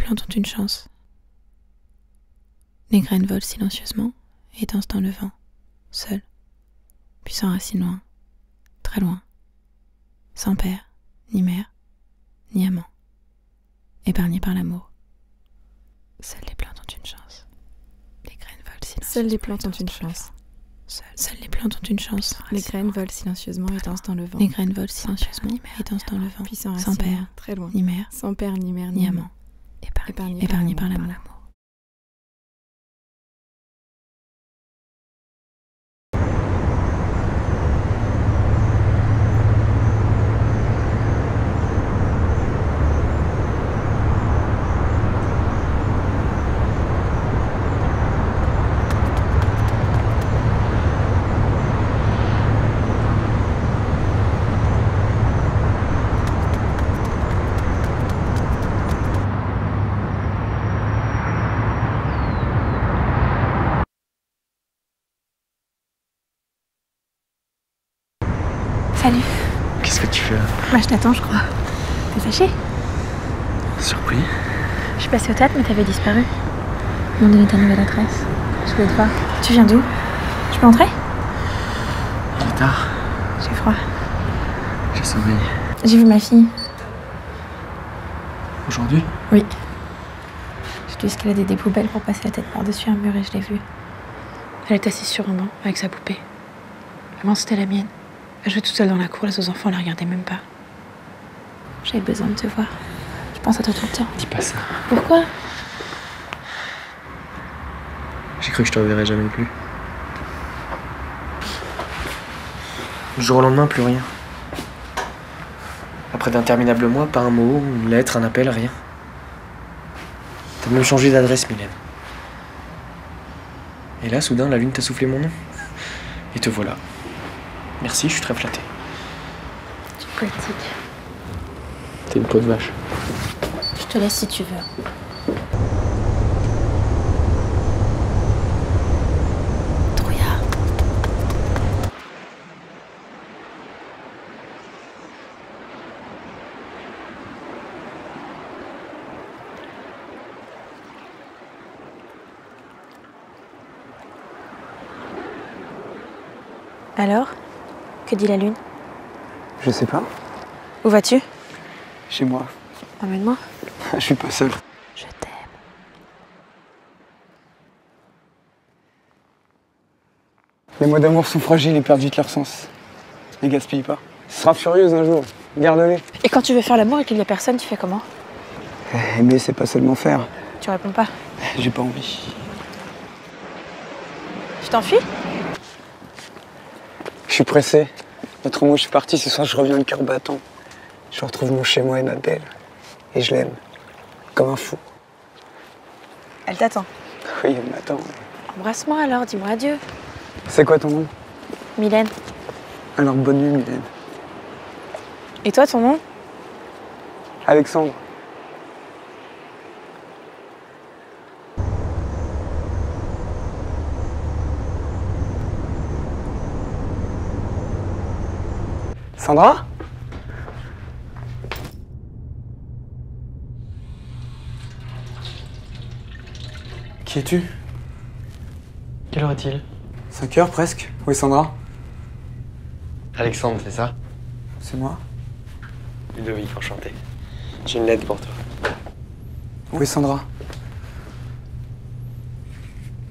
plantes ont une chance. Les graines volent silencieusement et dansent dans le vent, seules, puis s'enracinent loin, très loin, sans père, ni mère, ni amant, épargnées par l'amour. Seules les plantes ont une chance. Les graines volent silencieusement. Seules les plantes ont une chance. Seules les plantes ont une chance. Les graines volent silencieusement et dansent dans le vent. Les graines volent silencieusement et dansent dans le vent, Puis sans s'enracinent père, très loin. ni mère, Sans père, ni mère, ni amant, épargnées par l'amour. Salut. Qu'est-ce que tu fais là? Bah, je t'attends, je crois. T'es fâché? Surpris? Je suis passée au théâtre, mais t'avais disparu. Ils m'ont donné ta nouvelle adresse. Je voulais te voir. Tu viens d'où? Je peux entrer? Il est tard. J'ai froid. J'ai sommeil. J'ai vu ma fille. Aujourd'hui? Oui. J'ai dû escalader des poubelles pour passer la tête par-dessus un mur et je l'ai vue. Elle est assise sur un banc avec sa poupée. Avant, c'était la mienne. Elle jouait toute seule dans la cour, les autres enfants la regardaient même pas. J'avais besoin de te voir. Je pense à toi tout le temps. Dis pas ça. Pourquoi? J'ai cru que je te reverrais jamais plus. Du jour au lendemain, plus rien. Après d'interminables mois, pas un mot, une lettre, un appel, rien. T'as même changé d'adresse, Mylène. Et là, soudain, la lune t'a soufflé mon nom. Et te voilà. Merci, je suis très flatté. Tu es poétique. T'es une peau de vache. Je te laisse si tu veux. Trouillard. Alors, que dit la lune? Je sais pas. Où vas-tu? Chez moi. Emmène-moi. Je suis pas seul. Je t'aime. Les mots d'amour sont fragiles et perdent vite leur sens. Les gaspille pas. Ce sera furieuse un jour. Garde-les. Et quand tu veux faire l'amour et qu'il y a personne, tu fais comment? Aimer, c'est pas seulement faire. Tu réponds pas. J'ai pas envie. Tu t'enfuis? Je suis pressé. Autrement, je suis parti. Ce soir, je reviens le cœur battant. Je retrouve mon chez moi et ma belle. Et je l'aime. Comme un fou. Elle t'attend. Oui, elle m'attend. Embrasse-moi alors, dis-moi adieu. C'est quoi ton nom? Mylène. Alors, bonne nuit, Mylène. Et toi, ton nom? Alexandre. Sandra? Qui es-tu? Quelle heure est-il? 5 heures presque. Où est Sandra? Alexandre, c'est ça? C'est moi. Ludovic, enchanté. J'ai une lettre pour toi. Où est Sandra?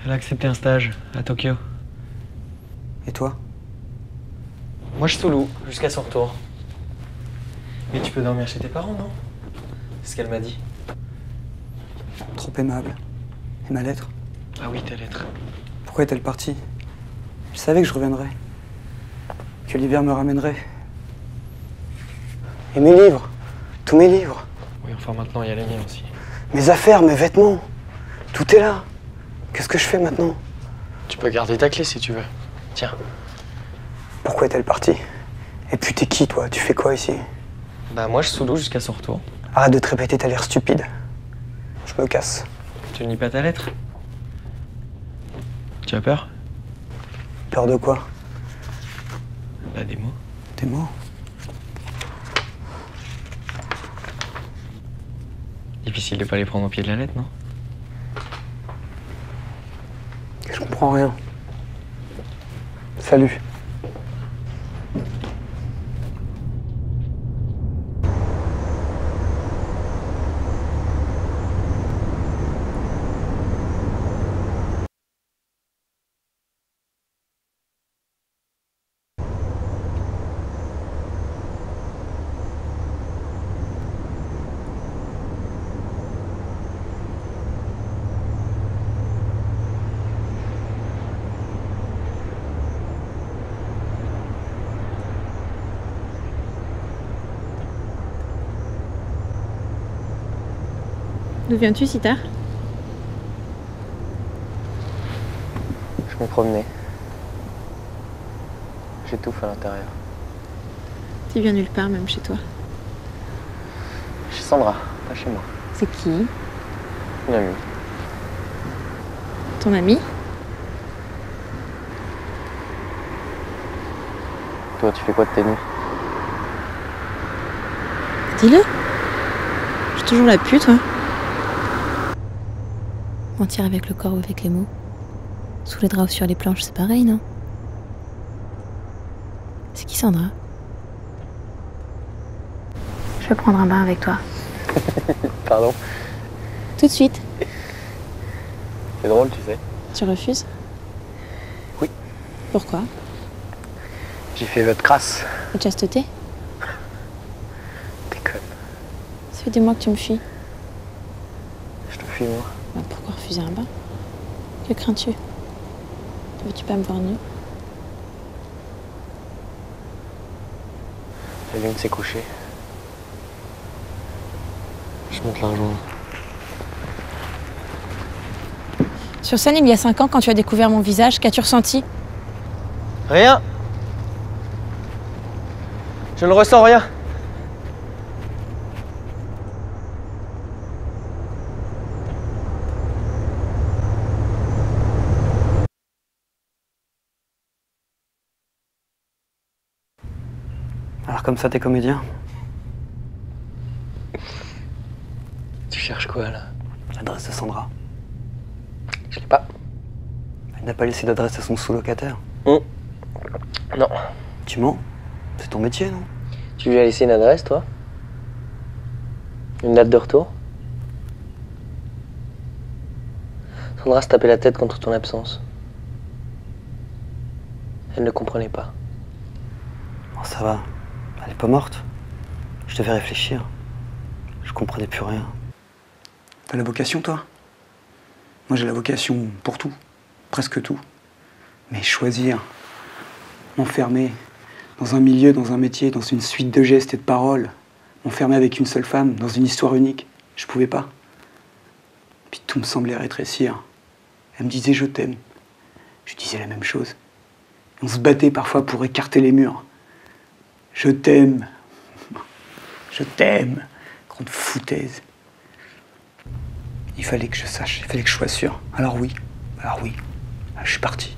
Elle a accepté un stage à Tokyo. Et toi? Moi, je Toulouse, jusqu'à son retour. Mais tu peux dormir chez tes parents, non? C'est ce qu'elle m'a dit. Trop aimable. Et ma lettre? Ah oui, ta lettre. Pourquoi est-elle partie? Je savais que je reviendrais. Que l'hiver me ramènerait. Et mes livres. Tous mes livres. Oui, enfin maintenant, il y a les miens aussi. Mes affaires, mes vêtements. Tout est là. Qu'est-ce que je fais maintenant? Tu peux garder ta clé si tu veux. Tiens. Pourquoi est-elle partie? Et puis t'es qui, toi? Tu fais quoi ici? Bah moi, je sous-l'eau jusqu'à son retour. Arrête de te répéter, t'as l'air stupide. Je me casse. Tu ne lis pas ta lettre? Tu as peur? Peur de quoi? Bah des mots. Des mots? Difficile de pas les prendre au pied de la lettre, non? Je comprends rien. Salut. D'où viens-tu si tard? Je me promenais. J'étouffe à l'intérieur. Tu viens nulle part, même chez toi. Chez Sandra, pas chez moi. C'est qui? Une amie. Ton ami? Toi, tu fais quoi de tes nuits? Dis-le. J'ai toujours la pute, toi. Mentir avec le corps ou avec les mots. Sous les draps ou sur les planches, c'est pareil, non? C'est qui Sandra? Je veux prendre un bain avec toi. Pardon? Tout de suite. C'est drôle, tu sais. Tu refuses? Oui. Pourquoi? J'ai fait votre crasse. La chasteté? Déconne. Ça fait des mois que tu me fuis. Je te fuis, moi. Bah, pourquoi refuser un bain? Que crains-tu? Ne veux-tu pas me voir nu? La lune s'est couchée. Je monte la rejoindre. Sur scène, il y a 5 ans, quand tu as découvert mon visage, qu'as-tu ressenti? Rien. Je ne ressens rien. Alors comme ça, t'es comédien? Tu cherches quoi, là? L'adresse de Sandra. Je l'ai pas. Elle n'a pas laissé d'adresse à son sous-locataire. Non. Tu mens? C'est ton métier, non? Tu lui as laissé une adresse, toi? Une date de retour? Sandra se tapait la tête contre ton absence. Elle ne comprenait pas. Oh, ça va. Elle est pas morte. Je devais réfléchir. Je comprenais plus rien. T'as la vocation, toi? Moi, j'ai la vocation pour tout. Presque tout. Mais choisir, m'enfermer dans un milieu, dans un métier, dans une suite de gestes et de paroles, m'enfermer avec une seule femme, dans une histoire unique, je pouvais pas. Puis tout me semblait rétrécir. Elle me disait je t'aime. Je disais la même chose. On se battait parfois pour écarter les murs. Je t'aime. Je t'aime. Grande foutaise. Il fallait que je sache, il fallait que je sois sûr. Alors oui, je suis parti.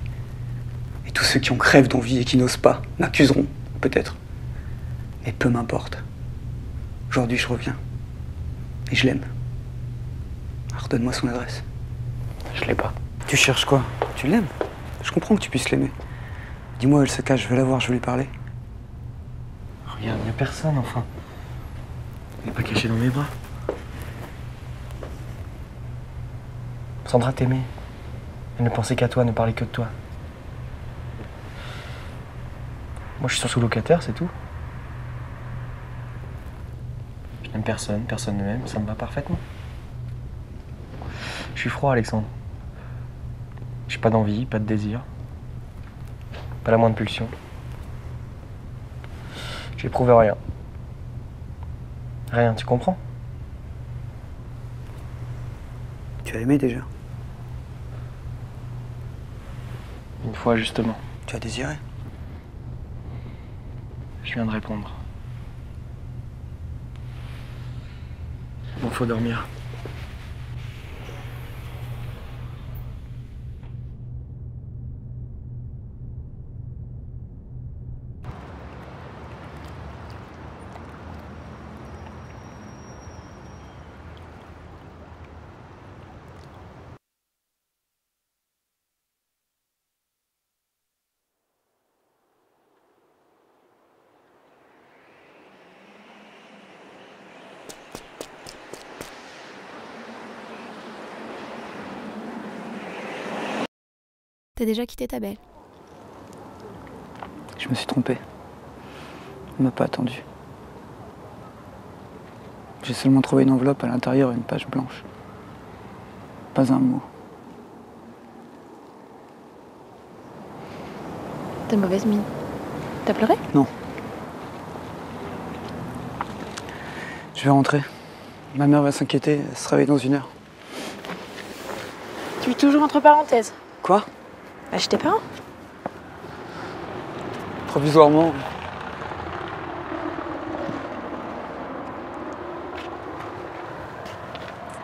Et tous ceux qui ont crève d'envie et qui n'osent pas m'accuseront, peut-être. Mais peu m'importe. Aujourd'hui, je reviens. Et je l'aime. Alors redonne-moi son adresse. Je l'ai pas. Tu cherches quoi? Tu l'aimes? Je comprends que tu puisses l'aimer. Dis-moi, elle se cache, je veux la voir, je veux lui parler. Regarde, y a personne, enfin. Elle n'est pas cachée dans mes bras. Sandra t'aimait. Elle ne pensait qu'à toi, ne parlait que de toi. Moi, je suis son sous-locataire, c'est tout. Je n'aime personne, personne ne m'aime, ça me va parfaitement. Je suis froid, Alexandre. J'ai pas d'envie, pas de désir. Pas la moindre pulsion. J'éprouve rien. Rien, tu comprends? Tu as aimé déjà? Une fois, justement. Tu as désiré? Je viens de répondre. Bon, faut dormir. T'as déjà quitté ta belle. Je me suis trompé. On m'a pas attendu. J'ai seulement trouvé une enveloppe à l'intérieur et une page blanche. Pas un mot. T'as mauvaise mine. T'as pleuré? Non. Je vais rentrer. Ma mère va s'inquiéter, elle se réveille dans 1 heure. Tu vis toujours entre parenthèses. Quoi? Bah, chez tes parents. Provisoirement.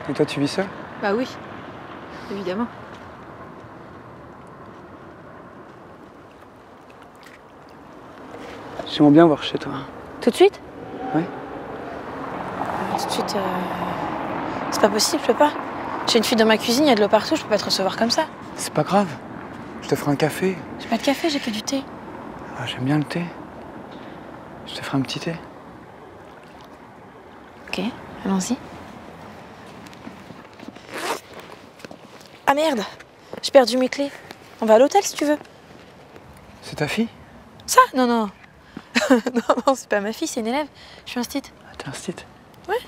Et toi, tu vis seul? Bah oui, évidemment. J'aimerais bien voir chez toi. Tout de suite? Oui. Tout de suite, c'est pas possible, je peux pas. J'ai une fuite dans ma cuisine, il y a de l'eau partout, je peux pas te recevoir comme ça. C'est pas grave. Je te ferai un café. J'ai pas de café, j'ai que du thé. Ah, j'aime bien le thé. Je te ferai un petit thé. Ok, allons-y. Ah merde, j'ai perdu mes clés. On va à l'hôtel si tu veux. C'est ta fille? Ça? Non, non. non, c'est pas ma fille, c'est une élève. Je suis instite. Ah, t'es un site. Ouais.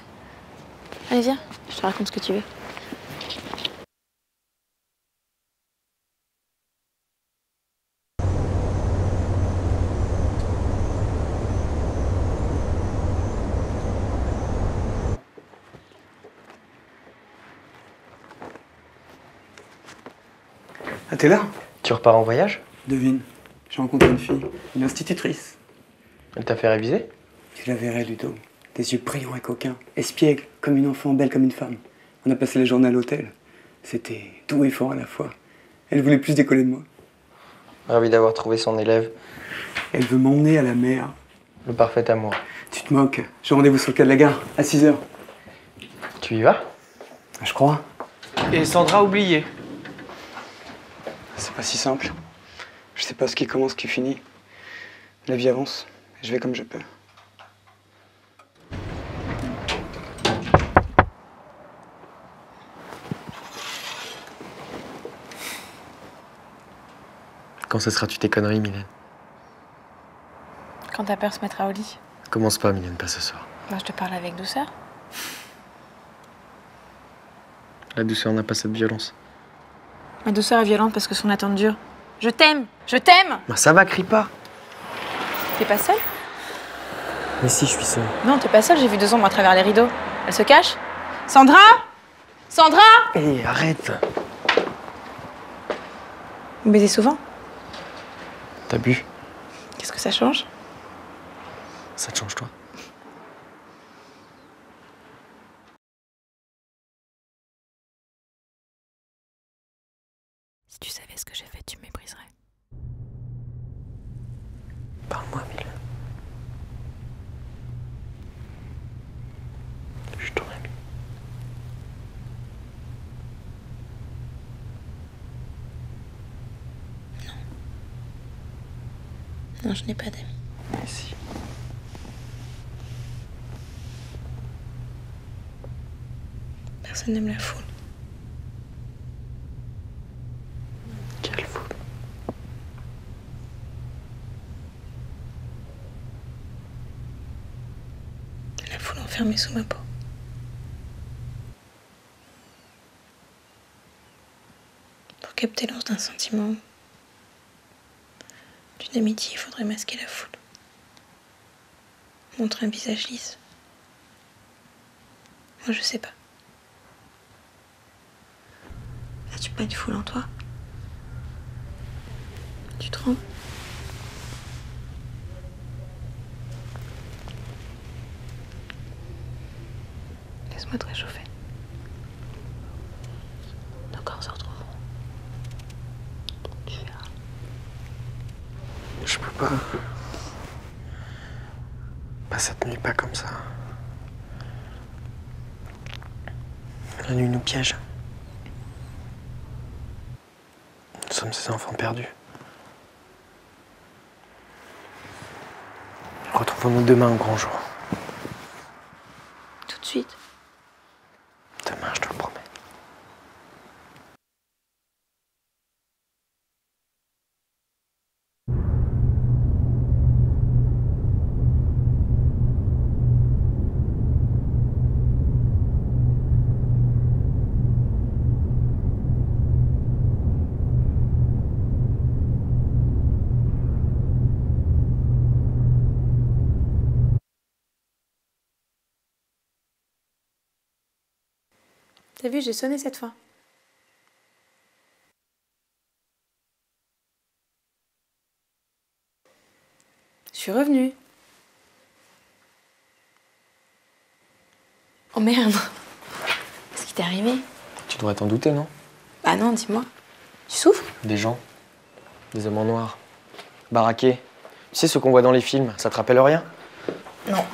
Allez, viens, je te raconte ce que tu veux. Ah, t'es là? Tu repars en voyage? Devine, j'ai rencontré une fille, une institutrice. Elle t'a fait réviser? Tu la verrais, Ludo. Des yeux brillants et coquins, espiègle comme une enfant, belle comme une femme. On a passé la journée à l'hôtel. C'était doux et fort à la fois. Elle voulait plus décoller de moi. Ravi d'avoir trouvé son élève. Elle veut m'emmener à la mer. Le parfait amour. Tu te moques. J'ai rendez-vous sur le quai de la gare, à 6 h. Tu y vas? Je crois. Et Sandra oublié. C'est pas si simple. Je sais pas ce qui commence, ce qui finit. La vie avance. Je vais comme je peux. Quand cesseras-tu tes conneries, Mylène? Quand ta peur se mettra au lit. Commence pas, Mylène, pas ce soir. Bah, je te parle avec douceur. La douceur n'a pas cette violence. Ma douceur est violente parce que son attente dure. Je t'aime! Je t'aime! Bah ça va, crie pas. T'es pas seule? Mais si, je suis seul. Non, t'es pas seule, j'ai vu 2 ombres à travers les rideaux. Elle se cache? Sandra? Sandra? Hé, arrête! Vous baisez souvent? T'as bu? Qu'est-ce que ça change? Ça te change, toi? Si tu savais ce que j'ai fait, tu me mépriserais. Parle-moi, Mylène. Je suis ton ami. Non, je n'ai pas d'amis. Mais si. Personne n'aime la foule. Quelle foule. La foule enfermée sous ma peau. Pour capter l'anse d'un sentiment, d'une amitié, il faudrait masquer la foule. Montrer un visage lisse. Moi, je sais pas. As-tu pas une foule en toi? Tu trembles? Laisse-moi te réchauffer. Nos corps se retrouveront. Tu verras. Je peux pas. Pas cette nuit, pas comme ça. La nuit nous piège. Nous sommes ces enfants perdus. Retrouvons-nous demain au grand jour. Tout de suite. Demain, je te le promets. T'as vu, j'ai sonné cette fois. Je suis revenue. Oh merde. Qu'est-ce qui t'est arrivé? Tu devrais t'en douter, non? Bah non, dis-moi. Tu souffres? Des gens. Des hommes en noir. Baraqués. Tu sais ce qu'on voit dans les films, ça te rappelle rien? Non.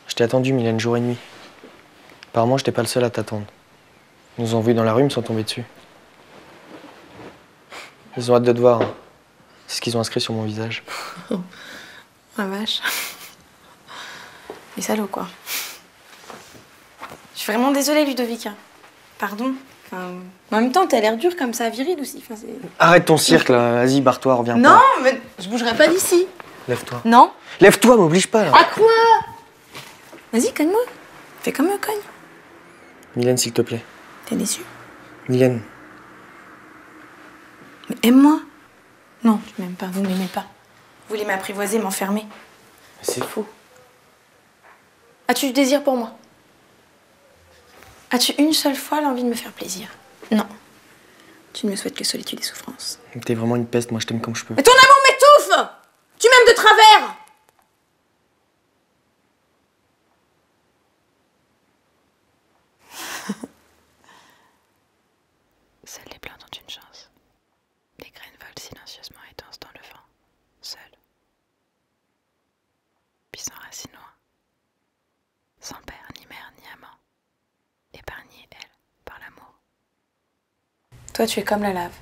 Je t'ai attendu, Mylène, jour et nuit. Apparemment, j'étais pas le seul à t'attendre. Ils nous ont vus dans la rue, ils me sont tombés dessus. Ils ont hâte de te voir. Hein. C'est ce qu'ils ont inscrit sur mon visage. Oh la vache. Les salauds, quoi. Je suis vraiment désolée, Ludovic. Pardon. Enfin, en même temps, t'as l'air dur comme ça, viril aussi. Enfin, Arrête ton cirque, là. Vas-y, barre-toi, reviens non, pas. mais je bougerai pas d'ici. Lève-toi. Non. Lève-toi, m'oblige pas, là. À quoi? Vas-y, cogne-moi. Fais comme un cogne. Mylène, s'il te plaît. T'es déçu? Mylène. Mais aime-moi. Non, tu m'aimes pas, vous m'aimez pas. Vous voulez m'apprivoiser, m'enfermer. C'est faux. As-tu du désir pour moi? As-tu une seule fois l'envie de me faire plaisir? Non. Tu ne me souhaites que solitude et souffrance. T'es vraiment une peste, moi je t'aime comme je peux. Mais ton amour m'étouffe! Tu m'aimes de travers! Seules les plantes ont une chance. Les graines volent silencieusement et dansent dans le vent, seules. Puis s'enracinent loin, sans père, ni mère, ni amant, épargnée, elle, par l'amour. Toi, tu es comme la lave.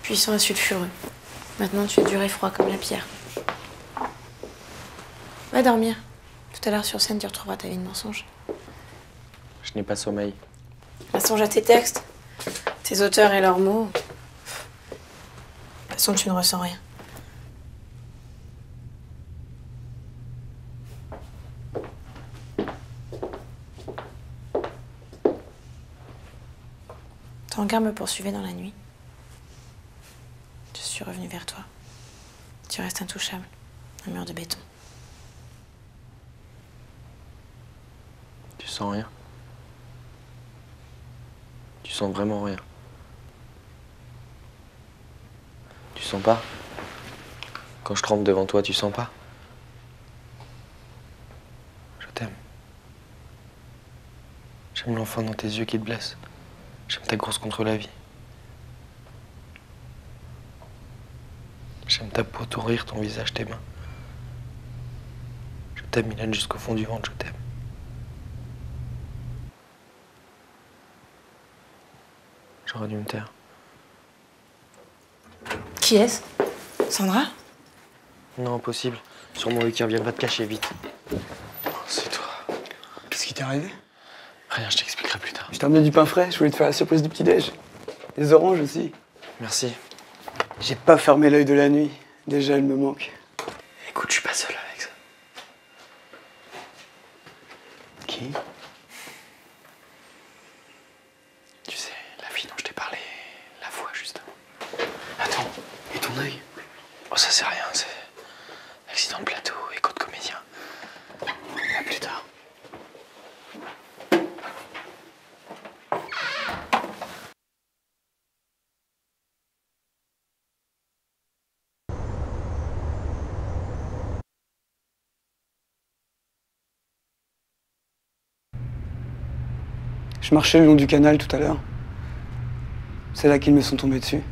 Puissant et sulfureux. Maintenant, tu es dur et froid comme la pierre. Va dormir. Tout à l'heure, sur scène, tu retrouveras ta vie de mensonge. Je n'ai pas sommeil. Bah, songe à tes textes, tes auteurs et leurs mots. De toute façon, tu ne ressens rien. Ton regard me poursuivait dans la nuit. Je suis revenue vers toi. Tu restes intouchable, un mur de béton. Tu sens rien. Tu sens vraiment rien. Tu sens pas? Quand je tremble devant toi, tu sens pas? Je t'aime. J'aime l'enfant dans tes yeux qui te blesse. J'aime ta course contre la vie. J'aime ta peau, ton rire, ton visage, tes mains. Je t'aime, Mylène, jusqu'au fond du ventre, je t'aime. J'aurais dû me taire. Qui est-ce? Sandra? Non, impossible. Sûrement eux qui reviennent, va te cacher vite. C'est toi. Qu'est-ce qui t'est arrivé? Rien, je t'expliquerai plus tard. Je t'ai emmené du pain frais, je voulais te faire la surprise du petit-déj. Des oranges aussi. Merci. J'ai pas fermé l'œil de la nuit. Déjà, elle me manque. Écoute, je suis pas seul avec ça. Qui? Tu sais, la fille dont je t'ai parlé la fois juste avant. Attends, et ton œil? Oh, ça c'est rien, c'est accident de plateau, écho de comédien. À plus tard. Je marchais le long du canal tout à l'heure. C'est là qu'ils me sont tombés dessus.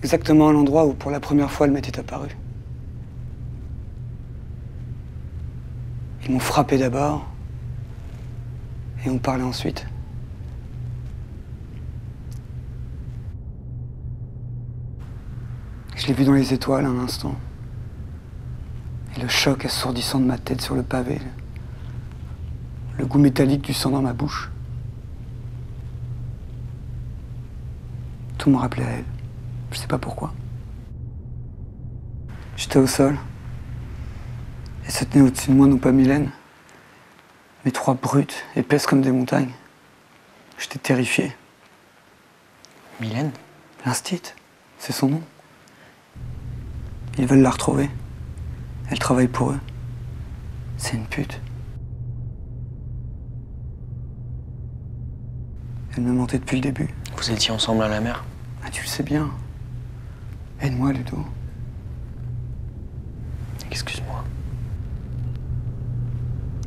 Exactement à l'endroit où pour la première fois elle m'était apparue. Ils m'ont frappé d'abord et ont parlé ensuite. Je l'ai vu dans les étoiles un instant. Et le choc assourdissant de ma tête sur le pavé. Le goût métallique du sang dans ma bouche. Tout me rappelait à elle. Je sais pas pourquoi. J'étais au sol. Et se tenait au-dessus de moi, non pas Mylène, mais trois brutes, épaisses comme des montagnes. J'étais terrifié. Mylène? L'instit, c'est son nom. Ils veulent la retrouver. Elle travaille pour eux. C'est une pute. Elle me mentait depuis le début. Vous étiez ensemble à la mer? Ah, tu le sais bien. Aide-moi, Ludo. Excuse-moi.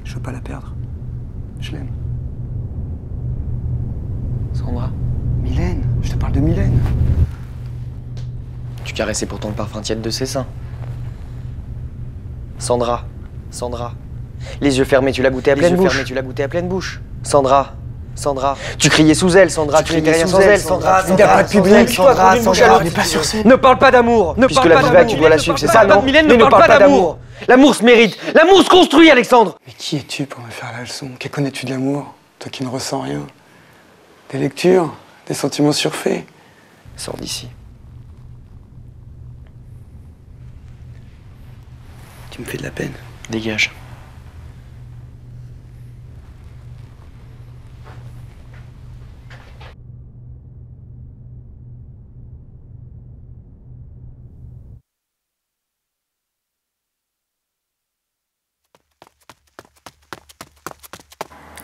Je veux pas la perdre. Je l'aime. Sandra? Mylène, je te parle de Mylène. Tu caressais pourtant le parfum tiède de ses seins. Sandra, Sandra. Les yeux fermés, tu l'as goûté à pleine bouche. Tu l'as goûté à pleine bouche. Sandra, Sandra. Tu criais sous elle, Sandra. Tu n'étais rien sans elle, Sandra. Il n'y a pas de public, Sandra. on n'est pas sur scène. Ne parle pas d'amour. Puisque la vie va, tu dois la suivre, c'est ça, non? Mais ne parle pas d'amour. L'amour se mérite. L'amour se construit, Alexandre. Mais qui es-tu pour me faire la leçon? Que connais-tu de l'amour? Toi qui ne ressens rien. Des lectures, des sentiments surfaits. Sors d'ici. Tu me fais de la peine. Dégage.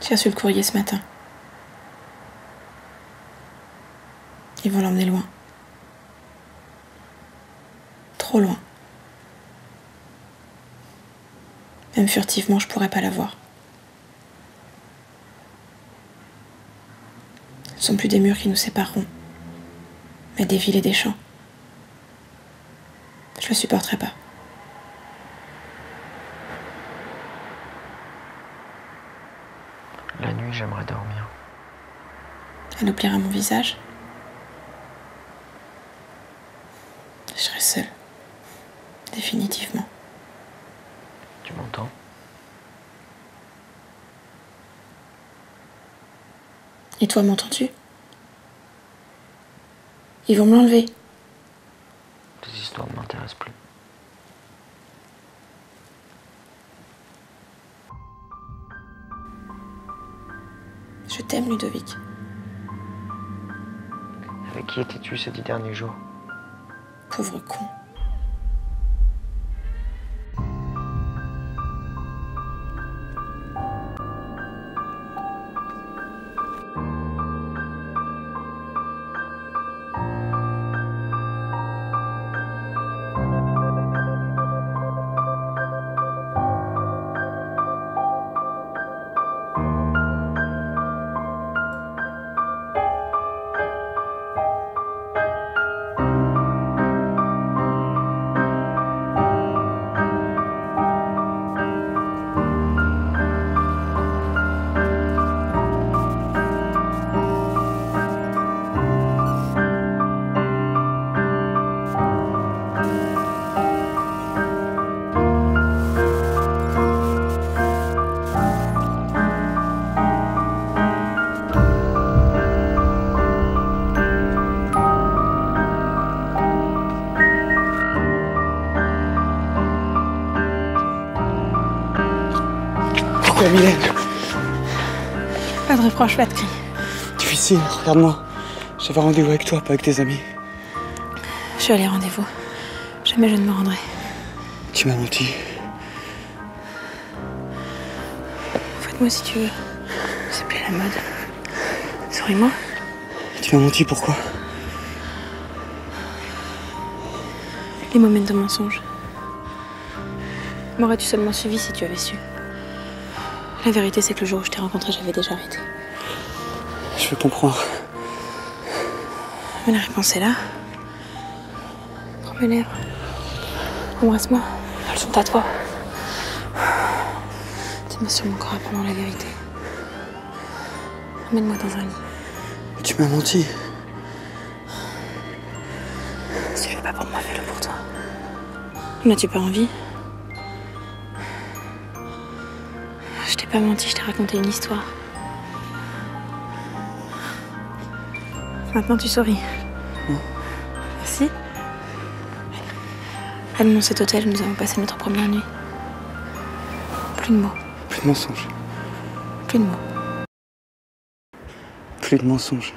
J'ai reçu le courrier ce matin. Ils vont l'emmener loin. Trop loin. Même furtivement, je pourrais pas la voir. Ce ne sont plus des murs qui nous sépareront, mais des villes et des champs. Je le supporterai pas. La nuit, j'aimerais dormir. Elle oubliera mon visage. Je serai seule. Définitivement. Tu m'entends? Et toi, m'entends-tu? Ils vont me l'enlever. Tes histoires ne m'intéressent plus. Je t'aime, Ludovic. Avec qui étais-tu ces 10 derniers jours? Pauvre con. Pourquoi, Mylène? Pas de reproche, pas de cri. Difficile, regarde-moi. J'avais rendez-vous avec toi, pas avec tes amis. Je suis allée rendez-vous. Jamais je ne me rendrai. Tu m'as menti. Fouette-moi si tu veux. C'est plus la mode. Souris-moi. Tu m'as menti, pourquoi? Les moments de mensonge. M'aurais-tu seulement suivi si tu avais su? La vérité, c'est que le jour où je t'ai rencontré, j'avais déjà arrêté. Je veux comprendre. Mais la réponse est là. Prends mes lèvres. Embrasse-moi. Elles sont à toi. Tiens-moi sur mon corps apprends la vérité. Emmène-moi dans un lit. Tu m'as menti. Si tu fais pas pour moi, fais-le pour toi. N'as-tu pas envie? Je t'ai pas menti, je t'ai raconté une histoire. Maintenant tu souris. Non. Merci. Allons dans cet hôtel où nous avons passé notre première nuit. Plus de mots. Plus de mensonges. Plus de mots. Plus de mensonges.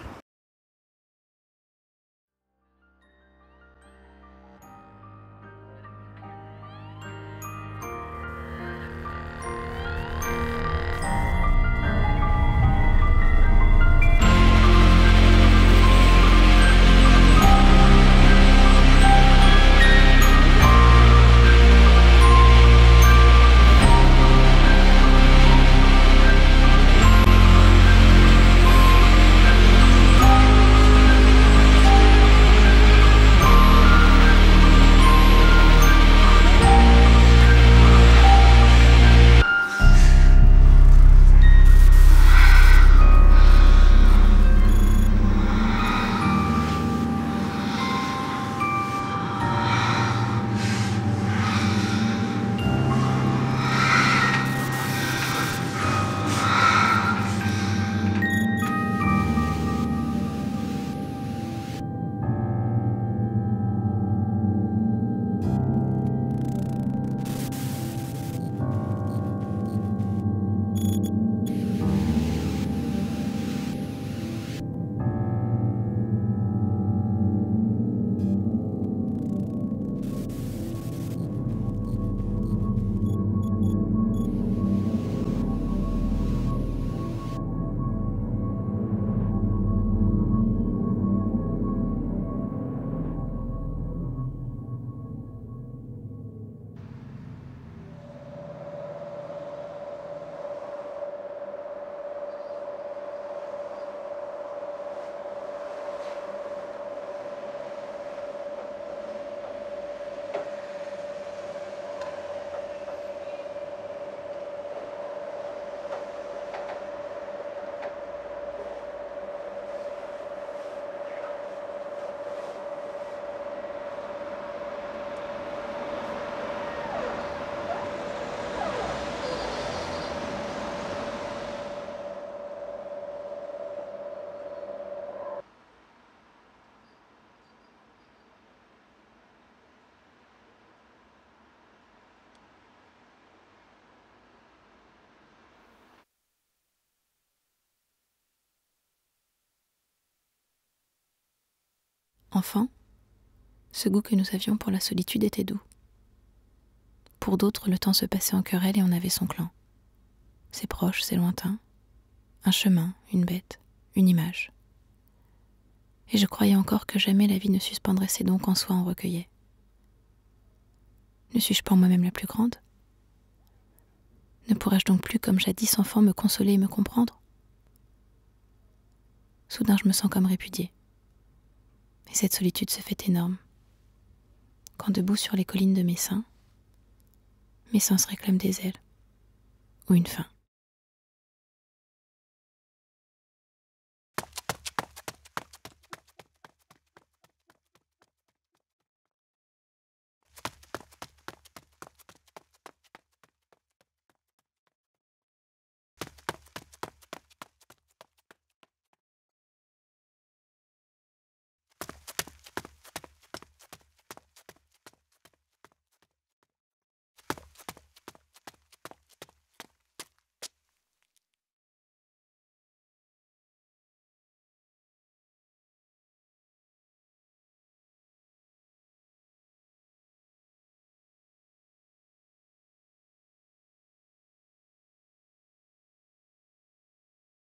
Enfant, ce goût que nous avions pour la solitude était doux. Pour d'autres, le temps se passait en querelle et on avait son clan. Ses proches, ses lointains, un chemin, une bête, une image. Et je croyais encore que jamais la vie ne suspendrait ses dons qu'en soi on recueillait. Ne suis-je pas moi-même la plus grande ? Ne pourrais-je donc plus, comme jadis enfant, me consoler et me comprendre ? Soudain, je me sens comme répudiée. Et cette solitude se fait énorme. Quand debout sur les collines de mes seins se réclament des ailes ou une fin.